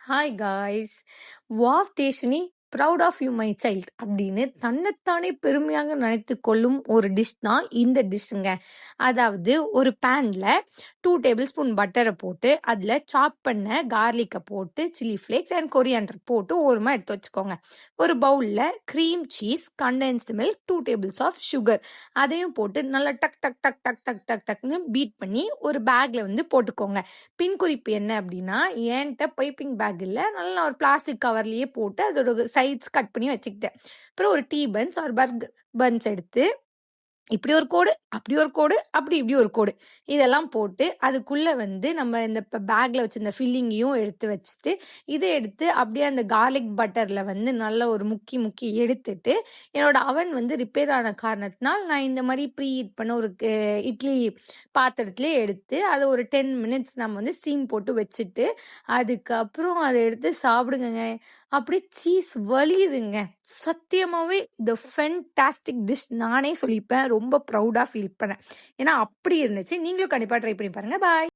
Hi guys. Wow Deshini proud of you my child அப்படின்னு தன்னைத்தானே பெருமையாக நினைத்து கொள்ளும் ஒரு டிஷ் தான் இந்த டிஷ்ஷுங்க. அதாவது ஒரு பேனில் 2 டேபிள் ஸ்பூன் பட்டரை போட்டு அதில் சாப் பண்ண கார்லிக்கை போட்டு சில்லி ஃப்ளேக்ஸ் அண்ட் கொரியாண்டர் போட்டு ஓரமாக எடுத்து வச்சுக்கோங்க. ஒரு பவுலில் cream cheese, condensed milk, 2 tables of sugar அதையும் போட்டு நல்லா டக் டக் டக் டக் டக் டக் டக்னு பீட் பண்ணி ஒரு பேக்கில் வந்து போட்டுக்கோங்க. பின் குறிப்பு என்ன அப்படின்னா, என்கிட்ட பைப்பிங் பேக் இல்லை, நல்லா நான் ஒரு பிளாஸ்டிக் கவர்லேயே போட்டு அதோட சைட்ஸ் கட் பண்ணி வச்சுக்கிட்டேன். அப்புறம் ஒரு டீ பன்ஸ் ஒரு பர்கர் பன்ஸ் எடுத்து இப்படி ஒரு கோடு, அப்படி ஒரு கோடு, அப்படி இப்படி ஒரு கோடு இதெல்லாம் போட்டு அதுக்குள்ளே வந்து நம்ம இந்த இப்போ பேக்கில் வச்சுருந்த ஃபில்லிங்கையும் எடுத்து வச்சுட்டு இதை எடுத்து அப்படியே அந்த கார்லிக் பட்டரில் வந்து நல்லா ஒரு முக்கி முக்கி எடுத்துட்டு என்னோட அவன் வந்து ரிப்பேர் ஆன காரணத்தினால் நான் இந்த மாதிரி ப்ரீ ஹீட் பண்ண ஒரு இட்லி பாத்திரத்துலேயே எடுத்து அதை ஒரு 10 மினிட்ஸ் நம்ம வந்து ஸ்டீம் போட்டு வச்சுட்டு அதுக்கப்புறம் அதை எடுத்து சாப்பிடுங்க. அப்படியே சீஸ் வலியுதுங்க. சத்தியமாகவே த ஃபென்டாஸ்டிக் டிஷ் நானே சொல்லிப்பேன். ரொம்ப ப்ரௌடாக ஃபீல் பண்ணேன். ஏன்னா அப்படி இருந்துச்சு. நீங்களும் கண்டிப்பாக ட்ரை பண்ணி பாருங்கள். பாய்.